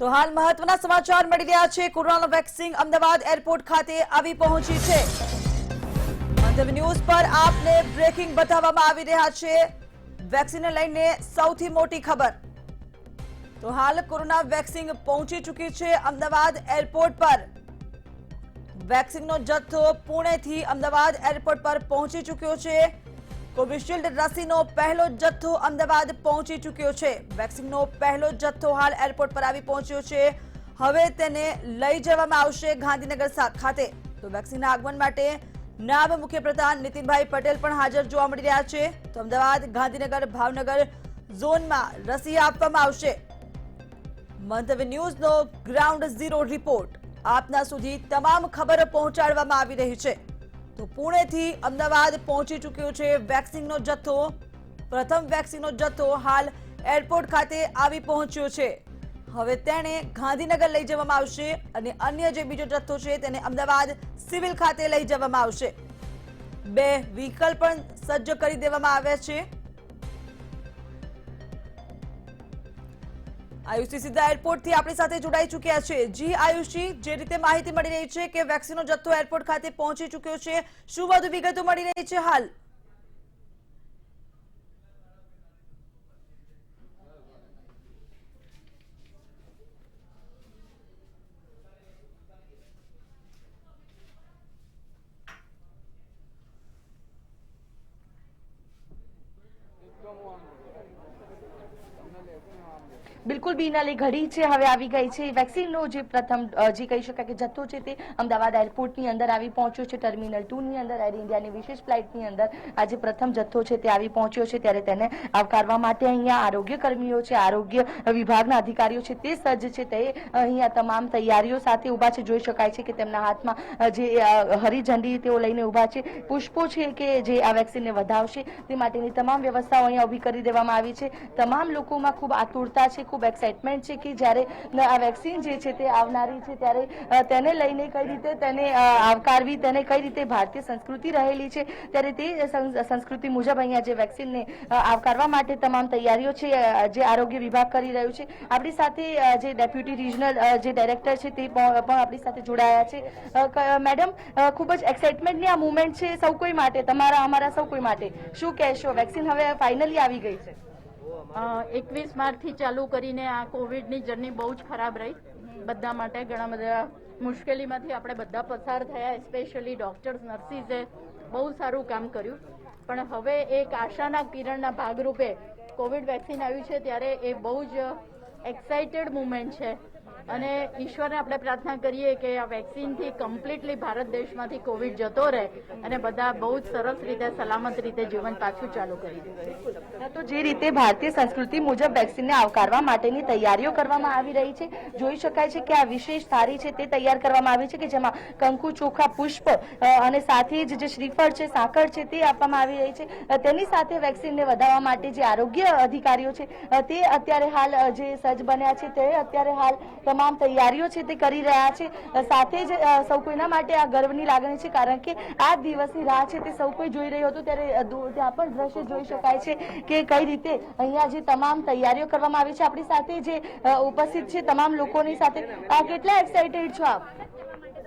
તો હાલ મહત્વના સમાચાર મળી રહ્યા છે। કોરોના વેક્સિન અમદાવાદ એરપોર્ટ ખાતે આવી પહોંચી છે। મંતવ્ય ન્યૂઝ પર આપને બ્રેકિંગ બતાવવામાં આવી રહ્યા છે। વેક્સિનને લઈને સૌથી મોટી ખબર। તો હાલ કોરોના વેક્સિન પહોંચી ચૂકી છે અમદાવાદ એરપોર્ટ પર। વેક્સિનનો જથ્થો પુણેથી અમદાવાદ એરપોર્ટ પર પહોંચી ચૂક્યો છે। કોવિશિલ્ડ રસીનો પહેલો જથ્થો અમદાવાદ પહોંચી ચૂક્યો છે। વેક્સિનનો પહેલો જથ્થો હાલ એરપોર્ટ પર આવી પહોંચ્યો છે। હવે તેને લઈ જવામાં આવશે ગાંધીનગર ખાતે। તો વેક્સિનના આગમન માટે નાયબ મુખ્યપ્રધાન નીતિનભાઈ પટેલ પણ હાજર જોવા મળી રહ્યા છે। તો અમદાવાદ, ગાંધીનગર, ભાવનગર ઝોનમાં રસી આપવામાં આવશે। મંતવ્ય ન્યૂઝનો ગ્રાઉન્ડ ઝીરો રિપોર્ટ આપના સુધી તમામ ખબર પહોંચાડવામાં આવી રહી છે। તો પુણેથી અમદાવાદ પહોંચી ચૂક્યો છે વેક્સિનનો જથ્થો। પ્રથમ વેક્સિનનો જથ્થો હાલ એરપોર્ટ ખાતે આવી પહોંચ્યો છે। હવે તેને ગાંધીનગર લઈ જવામાં આવશે અને અન્ય જે બીજો જથ્થો છે તેને અમદાવાદ સિવિલ ખાતે લઈ જવામાં આવશે। બે વ્હીકલ પણ સજ્જ કરી દેવામાં આવ્યા છે। આયુષી સીધા એરપોર્ટથી આપણી સાથે જોડાઈ ચૂક્યા છે। જી આયુષી, જે રીતે માહિતી મળી રહી છે કે વેક્સિનનો જથ્થો એરપોર્ટ ખાતે પહોંચી ચૂક્યો છે, શું વધુ વિગતો મળી રહી છે હાલ? બિલકુલ બીનાલી ઘડી છે, હવે આવી ગઈ છે વેક્સિનનો જે પ્રથમ જે કહી શકાય કે જથ્થો છે તે અમદાવાદ એરપોર્ટની અંદર આવી પહોંચ્યો છે। ટર્મિનલ 2 ની અંદર એર ઇન્ડિયાની વિશેષ ફ્લાઇટની અંદર આજે પ્રથમ જથ્થો છે તે આવી પહોંચ્યો છે। ત્યારે તેને આવકારવા માટે અહીંયા આરોગ્ય કર્મીઓ છે, આરોગ્ય વિભાગના અધિકારીઓ છે તે સજ્જ છે। તે અહીંયા તમામ તૈયારીઓ સાથે ઊભા છે। જોઈ શકાય છે કે તેમના હાથમાં જે હરી ઝંડી તેઓ લઈને ઊભા છે। પુષ્પો છે કે જે આ વેક્સિનને વધાવશે તે માટેની તમામ વ્યવસ્થાઓ અહીંયા ઊભી કરી દેવામાં આવી છે। તમામ લોકોમાં ખૂબ આતુરતા છે, ખૂબ એક્સાઇટમેન્ટ છે કે જ્યારે આ વેક્સિન જે છે તે આવનારી છે ત્યારે તેને લઈને કઈ રીતે તેને આવકારવી, તેને કઈ રીતે ભારતીય સંસ્કૃતિ રહેલી છે ત્યારે તે સંસ્કૃતિ મુજબ અહીંયા જે વેક્સિનને આવકારવા માટે તમામ તૈયારીઓ છે જે આરોગ્ય વિભાગ કરી રહ્યું છે। આપણી સાથે જે ડેપ્યુટી રિજનલ જે ડાયરેક્ટર છે તે પણ આપણી સાથે જોડાયા છે। મેડમ, ખૂબ જ એક્સાઇટમેન્ટની આ મુવમેન્ટ છે સૌ કોઈ માટે, તમારા અમારા સૌ કોઈ માટે, શું કહેશો? વેક્સિન હવે ફાઇનલી આવી ગઈ છે। 21 માર્ચથી ચાલુ કરીને આ કોવિડની જર્ની બહુ જ ખરાબ રહી બધા માટે। ઘણા બધા મુશ્કેલીમાંથી આપણે બધા પસાર થયા, સ્પેશિયલી ડોક્ટર્સ, નર્સિસે બહુ સારું કામ કર્યું। પણ હવે એક આશાના કિરણના ભાગરૂપે કોવિડ વેક્સિન આવ્યું છે ત્યારે એ બહુ જ એક્સાઇટેડ મુવમેન્ટ છે અને ઈશ્વરને આપણે પ્રાર્થના કરીએ કે આ વેક્સિનથી કમ્પ્લીટલી ભારત દેશમાંથી કોવિડ જતો રહે અને બધા બહુ જ સરસ રીતે સલામત રીતે જીવન પાછું ચાલુ કરી દે। તો જે રીતે ભારતીય સંસ્કૃતિ મુજબ વેક્સિનને આવકારવા માટેની તૈયારીઓ કરવામાં આવી રહી છે, જોઈ શકાય છે કે આ વિશેષ થાળી છે તે તૈયાર કરવામાં આવી છે કે જેમાં કંકુ, ચોખા, પુષ્પ અને સાથે જ જે શ્રીફળ છે, સાકર છે તે આપવામાં આવી રહી છે। તેની સાથે વેક્સિનને વધારવા માટે જે આરોગ્ય અધિકારીઓ છે તે અત્યારે હાલ જે સજ્જ બન્યા છે તે અત્યારે હાલ તમામ તૈયારીઓ છે તે કરી રહ્યા છે। સાથે જ સૌ કોઈના માટે આ ગર્વની લાગણી છે કારણ કે આ દિવસની રાહ છે તે સૌ કોઈ જોઈ રહ્યો હતો। ત્યારે ત્યાં પણ દ્રશ્ય જોઈ શકાય છે કે કઈ રીતે અહીંયા જે તમામ તૈયારીઓ કરવામાં આવી છે। આપણી સાથે જે ઉપસ્થિત છે તમામ લોકોની સાથે, કેટલા એક્સાઇટેડ છો આપ?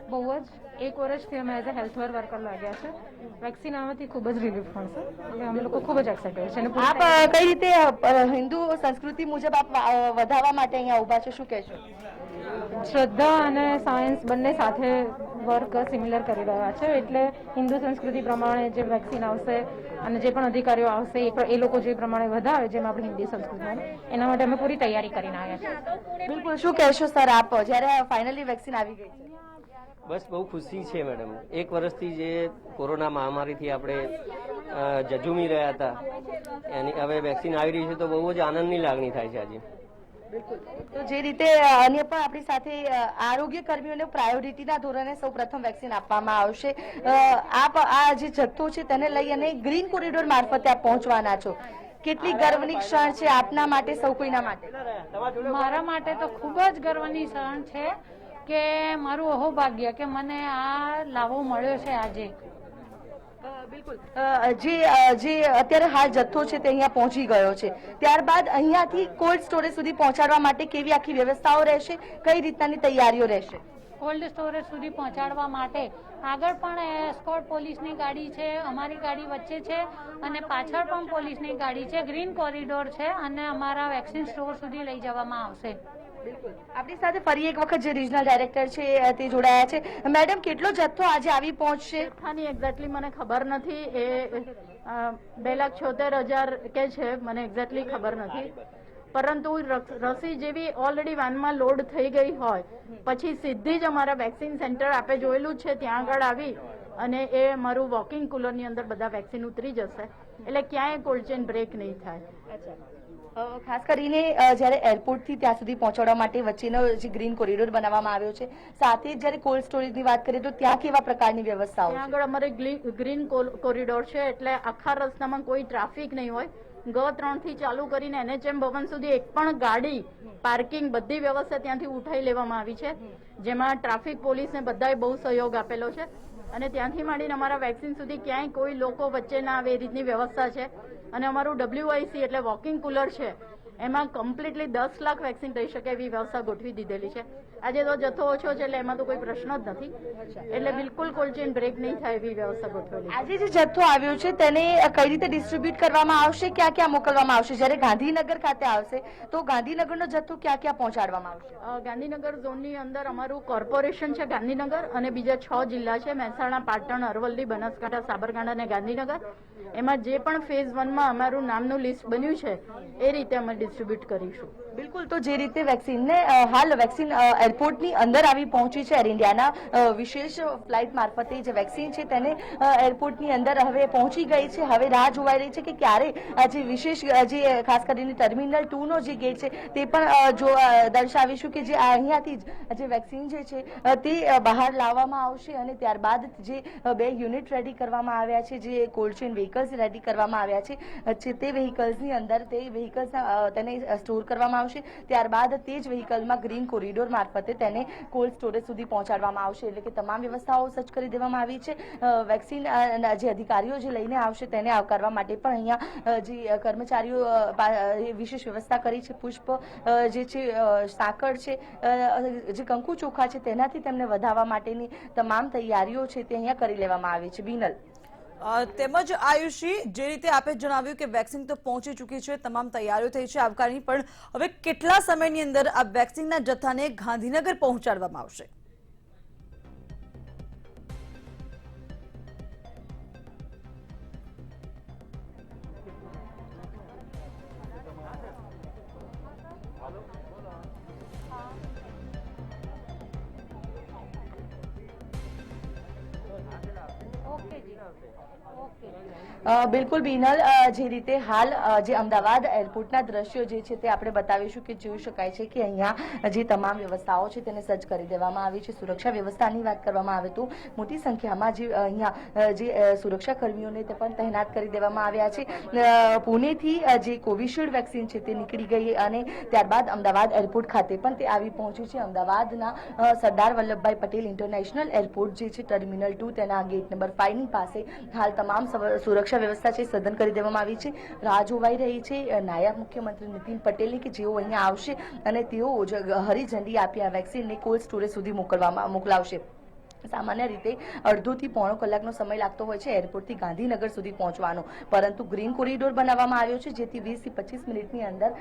બહુ જ, 1 વર્ષથી અમે એઝ અ હેલ્થ વર્કર લાગ્યા છે। વેક્સિન આવવાથી ખૂબ જ રિલીફ મળશે એટલે અમે લોકો ખૂબ જ એક્સાઇટેડ છે। આપ કઈ રીતે હિન્દુ સંસ્કૃતિ મુજબ આપ વધારવા માટે અહીંયા ઉભા છો, શું કહેશો? શ્રદ્ધા અને સાયન્સ બંને સાથે વર્ક સિમિલર કરી રહ્યા છે એટલે હિન્દુ સંસ્કૃતિ પ્રમાણે જે વેક્સિન આવશે અને જે પણ અધિકારીઓ આવશે એ લોકો જે પ્રમાણે વધારે જેમ આપણી હિન્દી સંસ્કૃતિમાં, એના માટે અમે પૂરી તૈયારી કરીને આવ્યા છીએ। બિલકુલ, શું કહેશો સર આપ જ્યારે ફાઇનલી વેક્સિન આવી ગઈ છે? બસ બહુ ખુશી છે મેડમ। 1 વર્ષથી જે કોરોના મહામારીથી આપણે જજુમી રહ્યા હતા એની હવે વેક્સિન આવી રહી છે તો બહુ જ આનંદની લાગણી થાય છે આજે। તો જે રીતે અન્ય પણ આપણી સાથે આરોગ્ય કર્મીઓને પ્રાયોરિટીના ધોરણે સૌ પ્રથમ વેક્સિન આપવામાં આવશે। આપ આ જે જથ્થો છે તેને લઈ અને ગ્રીન કોરિડોર મારફતે આપ પહોંચવાના છો, કેટલી ગર્વની ક્ષણ છે આપના માટે, સૌ કોઈના માટે? મારા માટે તો ખૂબ જ ગર્વની ક્ષણ છે કે મારું અહોભાગ્ય કે મને આ લાવો મળ્યો છે આજે। બિલકુલ જે અત્યારે હાલ જથ્થો છે તે અહીંયા પહોંચી ગયો છે, ત્યારબાદ અહીંયાથી કોલ્ડ સ્ટોરેજ સુધી પહોંચાડવા માટે કેવી આખી વ્યવસ્થાઓ રહેશે, કઈ રીતની તૈયારીઓ રહેશે? કોલ્ડ સ્ટોરેજ સુધી પહોંચાડવા માટે આગળ પણ એસ્કોર્ટ પોલીસની ગાડી છે, અમારી ગાડી વચ્ચે છે અને પાછળ પણ પોલીસની ગાડી છે, ગ્રીન કોરિડોર છે અને અમારા વેક્સિન સ્ટોર સુધી લઈ જવામાં આવશે. બિલકુલ. આપણી સાથે ફરી એક વખત જે રિજનલ ડાયરેક્ટર છે તે જોડાયા છે. મેડમ, કેટલો જથ્થો આજે આવી પહોંચશે? જથ્થાની એક્ઝેક્ટલી મને ખબર નથી, એ 2,76,000 કે છે, મને એક્ઝેક્ટલી ખબર નથી. પરંતુ રસી જેવી ઓલરેડી વાનમાં લોડ થઈ ગઈ હોય પછી સીધી જ અમારા વેક્સિન સેન્ટર આપે જોયેલું છે ત્યાં આગળ આવી અને એ અમારું વોકિંગ કુલરની અંદર બધા વેક્સિન ઉતરી જશે, એટલે ક્યાંય કોલ્ડ ચેન બ્રેક નહીં થાય. ખાસ કરીને જ્યારે એરપોર્ટથી ત્યાં સુધી પહોંચાડવા માટે વચ્ચેનો જે ગ્રીન કોરિડોર બનાવવામાં આવ્યો છે, સાથે જ જ્યારે કોલ્ડ સ્ટોરેજની વાત કરીએ તો ત્યાં કેવા પ્રકારની વ્યવસ્થાઓ ત્યાં આગળ અમારે ગ્રીન કોરિડોર છે, એટલે આખા રસ્તામાં કોઈ ટ્રાફિક નહીં હોય. G3 થી ચાલુ કરીને NHM ભવન સુધી એક પણ ગાડી પાર્કિંગ બધી વ્યવસ્થા ત્યાંથી ઉઠાઈ લેવામાં આવી છે, જેમાં ટ્રાફિક પોલીસને બધાએ બહુ સહયોગ આપેલો છે અને ત્યાંથી માંડીને અમારા વેક્સિન સુધી ક્યાંય કોઈ લોકો વચ્ચે ના આવે એ રીતની વ્યવસ્થા છે. અને અમારું WIC એટલે વોકિંગ કુલર છે, એમાં કમ્પ્લીટલી 10 લાખ વેક્સિન થઈ શકે એવી વ્યવસ્થા ગોઠવી દીધેલી છે. આજે તો જથ્થો ઓછો છે એટલે એમાં તો કોઈ પ્રશ્ન જ નથી, એટલે બિલકુલ કોલ્ડ ચેન બ્રેક નહીં થાય એવી વ્યવસ્થા ગોઠવેલી. આજે જે જથ્થો આવ્યો છે તેને કઈ રીતે ડિસ્ટ્રીબ્યુટ કરવામાં આવશે, ક્યાં ક્યાં મોકલવામાં આવશે? જ્યારે ગાંધીનગર ખાતે આવશે તો ગાંધીનગરનો જથ્થો ક્યાં ક્યાં પહોંચાડવામાં આવશે? ગાંધીનગર ઝોનની અંદર અમારું કોર્પોરેશન છે ગાંધીનગર અને બીજા 6 જિલ્લા છે, મહેસાણા, પાટણ, અરવલ્લી, બનાસકાંઠા, સાબરકાંઠા અને ગાંધીનગર. એમાં જે પણ ફેઝ 1 માં અમારું નામનું લિસ્ટ બન્યું છે એ રીતે અમે ડિસ્ટ્રીબ્યુટ કરીશું. બિલકુલ. તો જે રીતે વેક્સિનને હાલ વેક્સિન એરપોર્ટની અંદર આવી પહોંચી છે, એર ઇન્ડિયાના વિશેષ ફ્લાઇટ મારફતે જે વેક્સિન છે તેને એરપોર્ટની અંદર હવે પહોંચી ગઈ છે. હવે રાહ જોવાઈ રહી છે કે ક્યારે જે વિશેષ જે ખાસ કરીને ટર્મિનલ 2 નો જે ગેટ છે તે પણ જો દર્શાવીશું કે જે અહીંયાથી જે વેક્સિન જે છે તે બહાર લાવવામાં આવશે અને ત્યારબાદ જે 2 યુનિટ રેડી કરવામાં આવ્યા છે, જે કોલ્ડ ચેન વ્હીકલ્સ રેડી કરવામાં આવ્યા છે તે વ્હીકલ્સની અંદર તે વ્હીકલ્સ તેને સ્ટોર કરવામાં આવશે. ત્યારબાદ તે જ વ્હીકલમાં ગ્રીન કોરિડોર મારફતે તેને કોલ્ડ સ્ટોરેજ સુધી પહોંચાડવામાં આવશે, એટલે કે તમામ વ્યવસ્થાઓ સજ્જ કરી દેવામાં આવી છે. વેક્સિન જે અધિકારીઓ જે લઈને આવશે તેને આવકારવા માટે પણ અહીંયા જે કર્મચારીઓ વિશેષ વ્યવસ્થા કરી છે. પુષ્પ જે છે, સાકર છે, જે કંકુ ચોખા છે તેનાથી તેમને વધાવવા માટેની તમામ તૈયારીઓ છે તે અહીંયા કરી લેવામાં આવી છે. બીનલ, તેમજ આયુષી, જે રીતે આપે જણાવ્યું કે વેક્સિન તો પહોંચી ચૂકી છે, તમામ તૈયારીઓ થઈ છે આવકારની, પણ હવે કેટલા સમયની અંદર આ વેક્સિનના જથ્થાને ગાંધીનગર પહોંચાડવામાં આવશે? બિલકુલ બીનલ, જે રીતે હાલ જે અમદાવાદ એરપોર્ટના દ્રશ્યો જે છે તે આપણે બતાવીશું કે જોઈ શકાય છે કે અહીંયા જે તમામ વ્યવસ્થાઓ છે તેને સજ્જ કરી દેવામાં આવી છે. સુરક્ષા વ્યવસ્થાની વાત કરવામાં આવે તો મોટી સંખ્યામાં જે અહીંયા જે સુરક્ષા કર્મીઓને તે પણ તહેનાત કરી દેવામાં આવ્યા છે. પુણેથી જે કોવિશિલ્ડ વેક્સિન છે તે નીકળી ગઈ અને ત્યારબાદ અમદાવાદ એરપોર્ટ ખાતે પણ તે આવી પહોંચી છે. અમદાવાદના સરદાર વલ્લભભાઈ પટેલ ઇન્ટરનેશનલ એરપોર્ટ જે છે ટર્મિનલ 2 તેના ગેટ નંબર 5 ની પાસે હાલ તમામ સુરક્ષા વ્યવસ્થા છે સઘન કરી દેવામાં આવી છે. રાહ જોવાઈ રહી છે નાયબ મુખ્યમંત્રી નીતિન પટેલની કે જેઓ અહીંયા આવશે અને તેઓ હરી ઝંડી આપી આ વેક્સિનને કોલ્ડ સ્ટોરેજ સુધી મોકલાવશે. સામાન્ય રીતે અડધોથી પોણો કલાકનો સમય લાગતો હોય છે એરપોર્ટથી ગાંધીનગર સુધી પહોંચવાનો, પરંતુ ગ્રીન કોરિડોર બનાવવામાં આવ્યો છે જેથી 20 થી 25 મિનિટની અંદર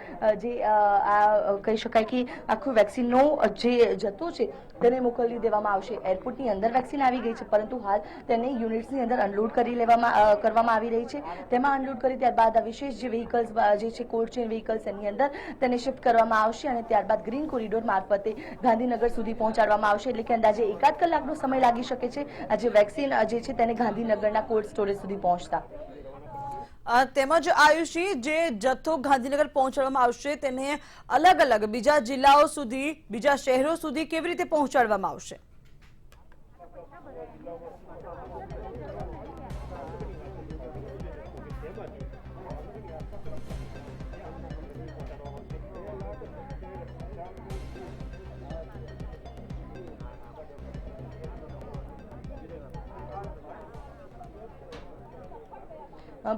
જે આ કહી શકાય કે આખું વેક્સિનનો જે જથ્થો છે તેને મોકલી દેવામાં આવશે. એરપોર્ટની અંદર વેક્સિન આવી ગઈ છે, પરંતુ હાલ તેને યુનિટ્સની અંદર અનલોડ કરવામાં આવી રહી છે. તેમાં અનલોડ કરી ત્યારબાદ આ વિશેષ જે વ્હીકલ્સ જે છે કોલ્ડ ચેન વ્હીકલ્સ એની અંદર તેને શિફ્ટ કરવામાં આવશે અને ત્યારબાદ ગ્રીન કોરિડોર મારફતે ગાંધીનગર સુધી પહોંચાડવામાં આવશે. એટલે કે અંદાજે 1 કલાકનો સમય લાગી શકે છે આજે વેક્સિન જે છે તેને ગાંધીનગરના કોલ્ડ સ્ટોરેજ સુધી પહોંચતા. તેમજ આયુષી, જે જથ્થો ગાંધીનગર પહોંચાડવામાં આવશે તેને અલગ અલગ બીજા જિલ્લાઓ સુધી, બીજા શહેરો સુધી કેવી રીતે પહોંચાડવામાં આવશે?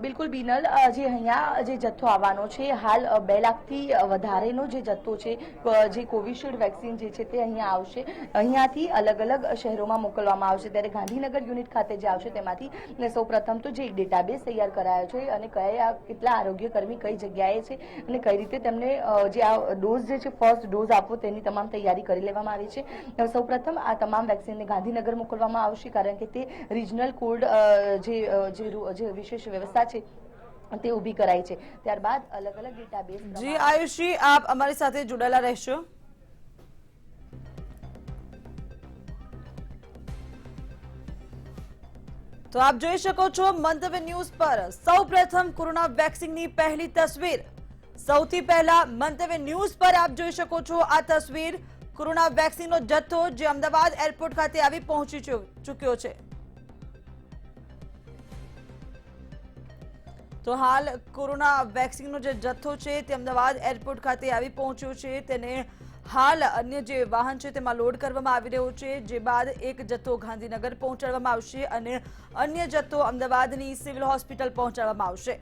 બિલકુલ બિનલ, જે અહીંયા જે જથ્થો આવવાનો છે હાલ 2 લાખથી વધારેનો જે જથ્થો છે જે કોવિશિલ્ડ વેક્સિન જે છે તે અહીંયા આવશે. અહીંયાથી અલગ અલગ શહેરોમાં મોકલવામાં આવશે. ત્યારે ગાંધીનગર યુનિટ ખાતે જે આવશે તેમાંથી સૌપ્રથમ તો જે એક ડેટાબેઝ તૈયાર કરાયો છે અને કેટલા આરોગ્યકર્મી કઈ જગ્યાએ છે અને કઈ રીતે તેમને જે આ ડોઝ જે છે ફર્સ્ટ ડોઝ આપવો તેની તમામ તૈયારી કરી લેવામાં આવી છે. સૌપ્રથમ આ તમામ વેક્સિનને ગાંધીનગર મોકલવામાં આવશે કારણ કે તે રિજનલ કોડ જે વિશેષ વ્યવસ્થા છે તે ઊભી કરાઈ છે. ત્યારબાદ અલગ અલગ ડેટાબેઝ. જી આયુષી, આપ અમારી સાથે જોડાયેલા રહેશો. તો આપ જોઈ શકો છો મંતવ્ય ન્યૂઝ પર સૌપ્રથમ કોરોના વેક્સિનની પહેલી તસવીર. સૌથી પહેલા મંતવ્ય ન્યૂઝ પર આપ જોઈ શકો છો આ તસવીર કોરોના વેક્સિનનો જથ્થો જે અમદાવાદ એરપોર્ટ ખાતે આવી પહોંચી ચૂક્યો છે. તો હાલ કોરોના વેક્સિનનો જે જથ્થો છે તે અમદાવાદ એરપોર્ટ ખાતે આવી પહોંચ્યો છે. તેને હાલ અન્ય જે વાહન છે તેમાં લોડ કરવામાં આવી રહ્યો છે, જે બાદ એક જથ્થો ગાંધીનગર પહોંચાડવામાં આવશે અને અન્ય જથ્થો અમદાવાદની સિવિલ હોસ્પિટલ પહોંચાડવામાં આવશે.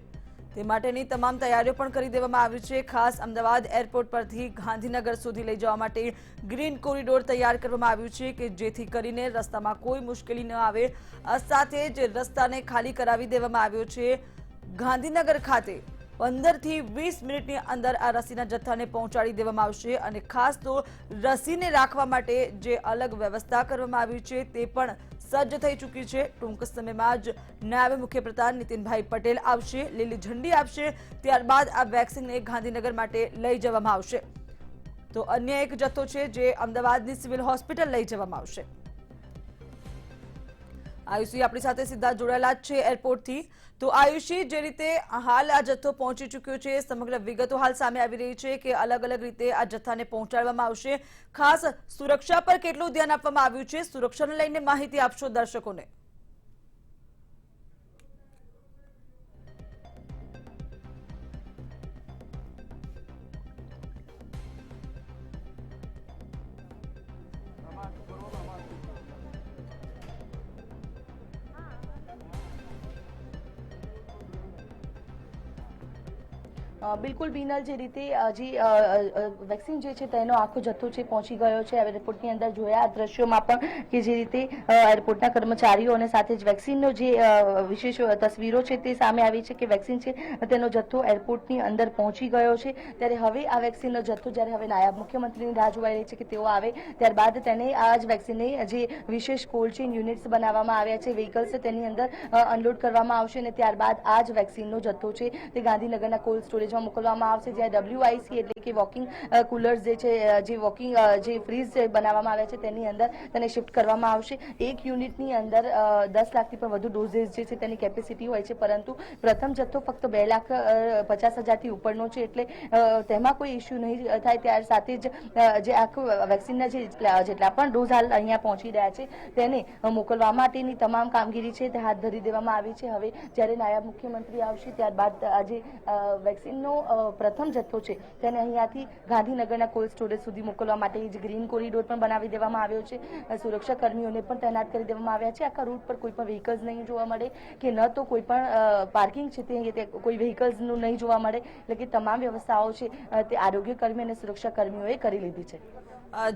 તે માટેની તમામ તૈયારીઓ પણ કરી દેવામાં આવી છે. ખાસ અમદાવાદ એરપોર્ટ પરથી ગાંધીનગર સુધી લઈ જવા માટે ગ્રીન કોરિડોર તૈયાર કરવામાં આવ્યું છે કે જેથી કરીને રસ્તામાં કોઈ મુશ્કેલી ન આવે. સાથે જ રસ્તાને ખાલી કરાવી દેવામાં આવ્યો છે. ગાંધીનગર ખાતે 15 થી 20 મિનિટની અંદર આ રસીના જથ્થાને પહોંચાડી દેવામાં આવશે અને ખાસ તો રસીને રાખવા માટે જે અલગ વ્યવસ્થા કરવામાં આવી છે તે પણ સજ્જ થઈ ચૂકી છે. ટૂંક સમયમાં જ નાયબ મુખ્યપ્રધાન નીતિનભાઈ પટેલ આવશે, લીલી ઝંડી આપશે. ત્યારબાદ આ વેક્સિનને ગાંધીનગર માટે લઈ જવામાં આવશે. તો અન્ય એક જથ્થો છે જે અમદાવાદની સિવિલ હોસ્પિટલ લઈ જવામાં આવશે. આયુષી આપણી સાથે સીધા જોડાયેલા જ છે એરપોર્ટથી. તો આયુષી, જે રીતે હાલ આ જથ્થો પહોંચી ચૂક્યો છે, સમગ્ર વિગતો હાલ સામે આવી રહી છે કે અલગ અલગ રીતે આ જથ્થાને પહોંચાડવામાં આવશે. ખાસ સુરક્ષા પર કેટલું ધ્યાન આપવામાં આવ્યું છે? સુરક્ષાને લઈને માહિતી આપશો દર્શકોને. બિલકુલ બિનલ, જે રીતે વેક્સિન જે છે તેનો આખો જથ્થો છે પહોંચી ગયો છે. એરપોર્ટની અંદર જોયા આ દ્રશ્યોમાં પણ કે જે રીતે એરપોર્ટના કર્મચારીઓ અને સાથે જ વેક્સિનનો જે વિશેષ તસવીરો છે તે સામે આવી છે કે વેક્સિન છે તેનો જથ્થો એરપોર્ટની અંદર પહોંચી ગયો છે. ત્યારે હવે આ વેક્સિનનો જથ્થો જ્યારે હવે નાયબ મુખ્યમંત્રીની રાહ જોવાઈ રહી છે કે તેઓ આવે, ત્યારબાદ તેને આ જ વેક્સિનને જે વિશેષ કોલ્ડ ચેન યુનિટ્સ બનાવવામાં આવ્યા છે, વ્હીકલ્સ તેની અંદર અનલોડ કરવામાં આવશે અને ત્યારબાદ આ જ વેક્સિનનો જથ્થો છે તે ગાંધીનગરના કોલ્ડ સ્ટોરેજ મોકલવામાં આવશે. જ્યાં WIC એટલે કે વોકિંગ કુલર્સ જે છે, જે વોકિંગ જે ફ્રીજ બનાવવામાં આવ્યા છે તેની અંદર તેને શિફ્ટ કરવામાં આવશે. એક યુનિટની અંદર 10 લાખથી પણ વધુ ડોઝેસ જે છે તેની કેપેસિટી હોય છે, પરંતુ પ્રથમ જથ્થો ફક્ત 2,50,000થી ઉપરનો છે એટલે તેમાં કોઈ ઇસ્યુ નહીં થાય. ત્યાર સાથે જ જે આખું વેક્સિનના જેટલા પણ ડોઝ હાલ અહીંયા પહોંચી રહ્યા છે તેને મોકલવા માટેની તમામ કામગીરી છે તે હાથ ધરી દેવામાં આવી છે. હવે જ્યારે નાયબ મુખ્યમંત્રી આવશે ત્યારબાદ આજે વેક્સિનનો પ્રથમ જથ્થો છે તેને અહીંયાથી ગાંધીનગરના કોલ્ડ સ્ટોરેજ સુધી મોકલવા માટે જ ગ્રીન કોરિડોર પણ બનાવી દેવામાં આવ્યો છે. સુરક્ષા કર્મીઓને પણ તૈનાત કરી દેવામાં આવ્યા છે. આખા રૂટ પર કોઈ પણ વ્હીકલ્સ નહીં જોવા મળે કે ન તો કોઈ પણ પાર્કિંગ છે તે કોઈ વ્હીકલ્સનું નહીં જોવા મળે. એટલે કે તમામ વ્યવસ્થાઓ છે તે આરોગ્ય કર્મી અને સુરક્ષા કર્મીઓએ કરી લીધી છે.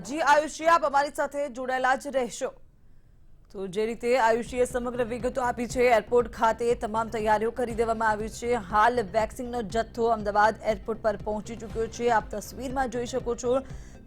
જી આયુષી, આપ અમારી સાથે જોડાયેલા જ રહેશો. તો જે રીતે આયુષીએ સમગ્ર વિગતો આપી છે, એરપોર્ટ ખાતે તમામ તૈયારીઓ કરી દેવામાં આવી છે. હાલ વેક્સિનનો જથ્થો અમદાવાદ એરપોર્ટ પર પહોંચી ચૂક્યો છે. આપ તસવીરમાં જોઈ શકો છો.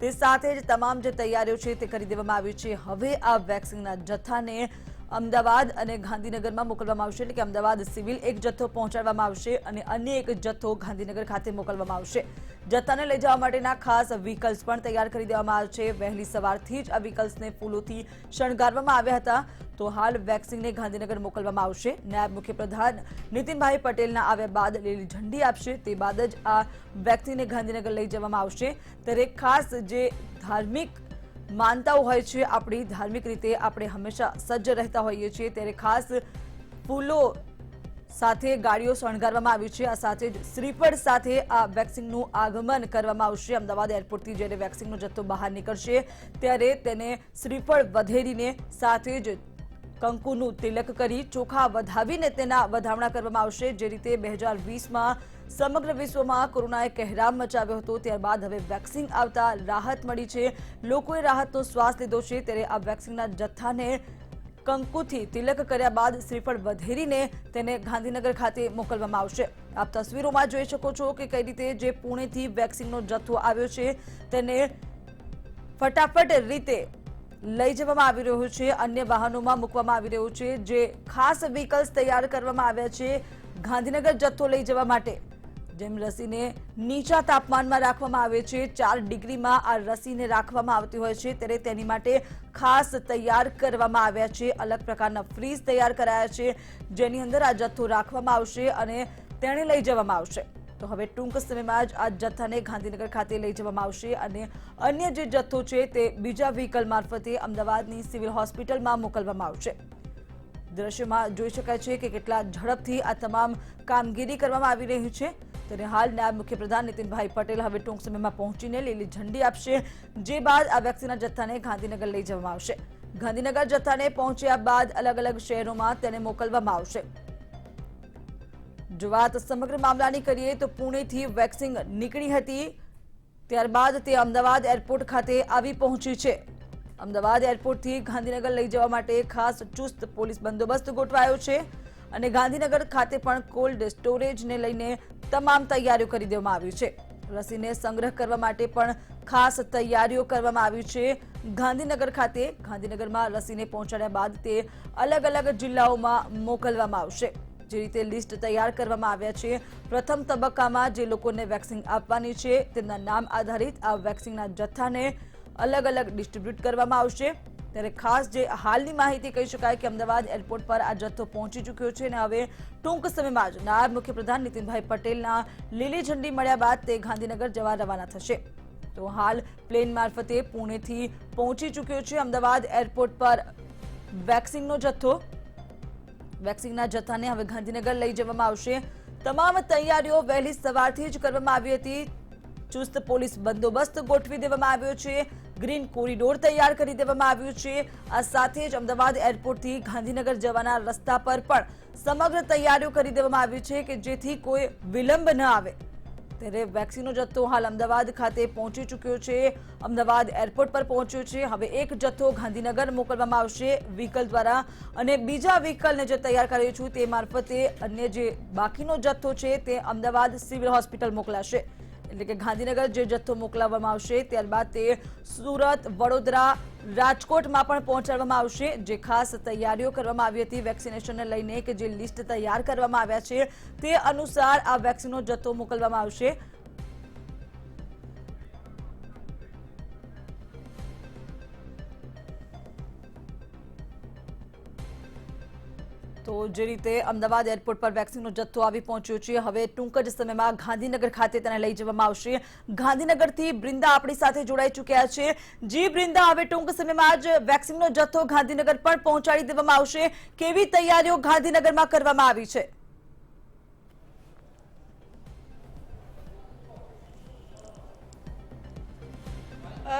તે સાથે જ તમામ જે તૈયારીઓ છે તે કરી દેવામાં આવી છે. હવે આ વેક્સિનના જથ્થાને અમદાવાદ અને ગાંધીનગરમાં મોકલવામાં આવશે. એટલે કે અમદાવાદ સિવિલ એક જથ્થો પહોંચાડવામાં આવશે અને અન્ય એક જથ્થો ગાંધીનગર ખાતે મોકલવામાં આવશે. જથ્થાને લઈ જવા માટેના ખાસ વ્હીકલ્સ પણ તૈયાર કરી દેવામાં આવ્યા છે. વહેલી સવારથી જ આ વ્હીકલ્સને ફૂલોથી શણગારવામાં આવ્યા હતા. તો હાલ વેક્સિનને ગાંધીનગર મોકલવામાં આવશે. નાયબ મુખ્યપ્રધાન નીતિનભાઈ પટેલના આવ્યા બાદ લીલી ઝંડી આપશે. તે બાદ જ આ વેક્સિનને ગાંધીનગર લઈ જવામાં આવશે. ત્યારે ખાસ જે ધાર્મિક માનતાઓ હોય છે, આપણી ધાર્મિક રીતે આપણે હંમેશા સજ્જ રહેતા હોઈએ છીએ, ત્યારે ખાસ ફૂલો સાથે ગાડીઓ શણગારવામાં આવી છે. આ સાથે જ શ્રીફળ સાથે આ વેક્સિનનું આગમન કરવામાં આવશે. અમદાવાદ એરપોર્ટથી જ્યારે વેક્સિનનો જથ્થો બહાર નીકળશે ત્યારે તેને શ્રીફળ વધેરીને સાથે જ કંકુનું તિલક કરી ચોખા વધાવીને તેના વધામણા કરવામાં આવશે। જે રીતે 2020માં સમગ્ર વિશ્વમાં કોરોનાએ કહેરામ મચાવ્યો હતો, ત્યારબાદ હવે વેક્સિન આવતા રાહત મળી છે, લોકોએ રાહતનો શ્વાસ લીધો છે। ત્યારે આ વેક્સિનના જથ્થાને કંકુથી તિલક કર્યા બાદ શ્રીફળ વધેરીને તેને ગાંધીનગર ખાતે મોકલવામાં આવશે। આપ તસવીરોમાં જોઈ શકો છો કે કઈ રીતે જે પુણેથી વેક્સિનનો જથ્થો આવ્યો છે તેને ફટાફટ રીતે લઈ જવામાં આવી રહ્યું છે, અન્ય વાહનોમાં મૂકવામાં આવી રહ્યું છે। જે ખાસ વ્હીકલ્સ તૈયાર કરવામાં આવ્યા છે ગાંધીનગર જથ્થો લઈ જવા માટે। જેમ રસીને નીચા તાપમાનમાં રાખવામાં આવે છે, 4 ડિગ્રીમાં આ રસીને રાખવામાં આવતી હોય છે, ત્યારે તેની માટે ખાસ તૈયાર કરવામાં આવ્યા છે। અલગ પ્રકારના ફ્રીજ તૈયાર કરાયા છે, જેની અંદર આ જથ્થો રાખવામાં આવશે અને તેને લઈ જવામાં આવશે। તો હવે ટૂંક સમયમાં જ આ જથ્થાને ગાંધીનગર ખાતે લઈ જવામાં આવશે અને અન્ય જે જથ્થો છે તે બીજા વ્હીકલ મારફતે અમદાવાદની સિવિલ હોસ્પિટલમાં મોકલવામાં આવશે। દ્રશ્યમાં જોઈ શકાય છે કે કેટલા ઝડપથી આ તમામ કામગીરી કરવામાં આવી રહી છે। ત્યારે હાલ નાયબ મુખ્યપ્રધાન નીતિનભાઈ પટેલ હવે ટૂંક સમયમાં પહોંચીને લીલી ઝંડી આપશે, જે બાદ આ વેક્સિનના જથ્થાને ગાંધીનગર લઈ જવામાં આવશે। ગાંધીનગર જથ્થાને પહોંચ્યા બાદ અલગ અલગ શહેરોમાં તેને મોકલવામાં આવશે। જો વાત સમગ્ર મામલાની કરીએ તો પુણેથી વેક્સિન નીકળી હતી, ત્યારબાદ તે અમદાવાદ એરપોર્ટ ખાતે આવી પહોંચી છે। અમદાવાદ એરપોર્ટથી ગાંધીનગર લઈ જવા માટે ખાસ ચુસ્ત પોલીસ બંદોબસ્ત ગોઠવાયો છે અને ગાંધીનગર ખાતે પણ કોલ્ડ સ્ટોરેજને લઈને તમામ તૈયારીઓ કરી દેવામાં આવી છે। રસીને સંગ્રહ કરવા માટે પણ ખાસ તૈયારીઓ કરવામાં આવી છે। ગાંધીનગર ખાતે ગાંધીનગરમાં રસીને પહોંચાડ્યા બાદ તે અલગ અલગ જિલ્લાઓમાં મોકલવામાં આવશે। જે રીતે લિસ્ટ તૈયાર કરવામાં આવ્યા છે, પ્રથમ તબક્કામાં જે લોકોને વેક્સિન આપવાની છે તેમના નામ આધારિત આ વેક્સિનના જથ્થાને અલગ અલગ ડિસ્ટ્રીબ્યુટ કરવામાં આવશે। ત્યારે ખાસ જે હાલની માહિતી કહી શકાય કે અમદાવાદ એરપોર્ટ પર આ જથ્થો પહોંચી ચૂક્યો છે અને હવે ટૂંક સમયમાં જ નાયબ મુખ્યપ્રધાન નીતિનભાઈ પટેલના લીલી ઝંડી મળ્યા બાદ તે ગાંધીનગર જવા રવાના થશે। તો હાલ પ્લેન મારફતે પુણેથી પહોંચી ચૂક્યો છે અમદાવાદ એરપોર્ટ પર વેક્સિનનો જથ્થો। વેક્સિનના જથ્થાને હવે ગાંધીનગર લઈ જવામાં આવશે। તમામ તૈયારીઓ વહેલી સવારથી જ કરવામાં આવી હતી। ચુસ્ત પોલીસ બંદોબસ્ત ગોઠવી દેવામાં આવ્યો છે, ગ્રીન કોરિડોર તૈયાર કરી દેવામાં આવ્યું છે। આ સાથે જ અમદાવાદ એરપોર્ટથી ગાંધીનગર જવાના રસ્તા પર પણ સમગ્ર તૈયારીઓ કરી દેવામાં આવી છે કે જેથી કોઈ વિલંબ ન આવે। ત્યારે વેક્સિનનો જથ્થો હાલ અમદાવાદ ખાતે પહોંચી ચૂક્યો છે, અમદાવાદ એરપોર્ટ પર પહોંચ્યો છે। હવે એક જથ્થો ગાંધીનગર મોકલવામાં આવશે વ્હીકલ દ્વારા અને બીજા વ્હીકલને જે તૈયાર કર્યું છું તે મારફતે અન્ય જે બાકીનો જથ્થો છે તે અમદાવાદ સિવિલ હોસ્પિટલ મોકલાશે। એટલે કે ગાંધીનગર જે જથ્થો મોકલાવવામાં આવશે ત્યારબાદ તે સુરત, વડોદરા, રાજકોટમાં પણ પહોંચાડવામાં આવશે। જે ખાસ તૈયારીઓ કરવામાં આવી હતી વેક્સિનેશનને લઈને કે જે લિસ્ટ તૈયાર કરવામાં આવ્યા છે તે અનુસાર આ વેક્સિનનો જથ્થો મોકલવામાં આવશે। તો જે રીતે અમદાવાદ એરપોર્ટ પર વેક્સિનનો જથ્થો આવી પહોંચ્યો છે, હવે ટૂંક જ સમયમાં ગાંધીનગર ખાતે તેને લઈ જવામાં આવશે। ગાંધીનગરથી બ્રિંદા આપણી સાથે જોડાઈ ચૂક્યા છે। જી બ્રિંદા, હવે ટૂંક સમયમાં જ વેક્સિનનો જથ્થો ગાંધીનગર પણ પહોંચાડી દેવામાં આવશે, કેવી તૈયારીઓ ગાંધીનગરમાં કરવામાં આવી છે?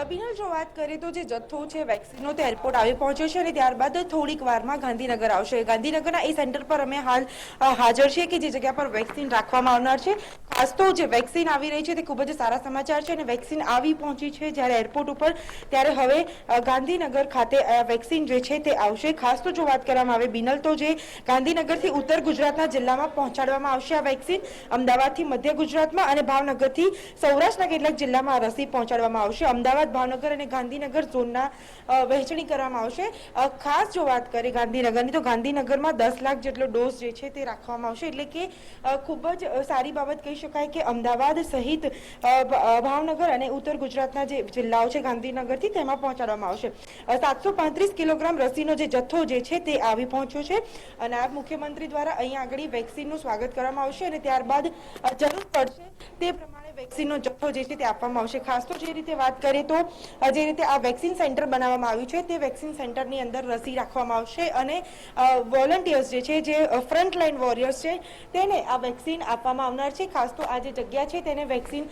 બિનલ, જો વાત કરીએ તો જે જથ્થો છે વેક્સિનનો તે એરપોર્ટ આવી પહોંચ્યો છે અને ત્યારબાદ થોડીક વારમાં ગાંધીનગર આવશે। ગાંધીનગરના એ સેન્ટર પર અમે હાલ હાજર છીએ કે જે જગ્યા પર વેક્સિન રાખવામાં આવનાર છે। ખાસ તો જે વેક્સિન આવી રહી છે તે ખૂબ જ સારા સમાચાર છે અને વેક્સિન આવી પહોંચી છે જ્યારે એરપોર્ટ ઉપર, ત્યારે હવે ગાંધીનગર ખાતે વેક્સિન જે છે તે આવશે। ખાસ તો જો વાત કરવામાં આવે બિનલ, તો જે ગાંધીનગરથી ઉત્તર ગુજરાતના જિલ્લામાં પહોંચાડવામાં આવશે આ વેક્સિન, અમદાવાદથી મધ્ય ગુજરાતમાં અને ભાવનગરથી સૌરાષ્ટ્રના કેટલાક જિલ્લામાં આ રસી પહોંચાડવામાં આવશે। અમદાવાદ, ભાવનગર અને ગાંધીનગર ઝોનના વહેંચણી કરવામાં આવશે। ખાસ જો વાત કરીએ ગાંધીનગરની, તો ગાંધીનગરમાં 10 લાખ જેટલો ડોઝ જે છે તે રાખવામાં આવશે। એટલે કે ખૂબ જ સારી બાબત કહી શકાય કે અમદાવાદ સહિત ભાવનગર અને ઉત્તર ગુજરાતના જે જિલ્લાઓ છે ગાંધીનગરથી તેમાં પહોંચાડવામાં આવશે। 735 કિલોગ્રામ રસીનો જે જથ્થો જે છે તે આવી પહોંચ્યો છે। નાયબ મુખ્યમંત્રી દ્વારા અહીં આગળ વેક્સિનનું સ્વાગત કરવામાં આવશે અને ત્યારબાદ જરૂર પડશે તે પ્રમાણે વેક્સિનનો જથ્થો જે છે તે આપવામાં આવશે. ખાસ તો જે રીતે વાત કરીએ તો જે રીતે આ વેક્સિન સેન્ટર બનાવવામાં આવ્યું છે તે વેક્સિન સેન્ટરની અંદર રસી રાખવામાં આવશે અને વોલન્ટિયર્સ જે છે, જે ફ્રન્ટલાઈન વોરિયર્સ છે, તેને આ વેક્સિન આપવામાં આવનાર છે. ખાસ તો આ જે જગ્યા છે તેને વેક્સિન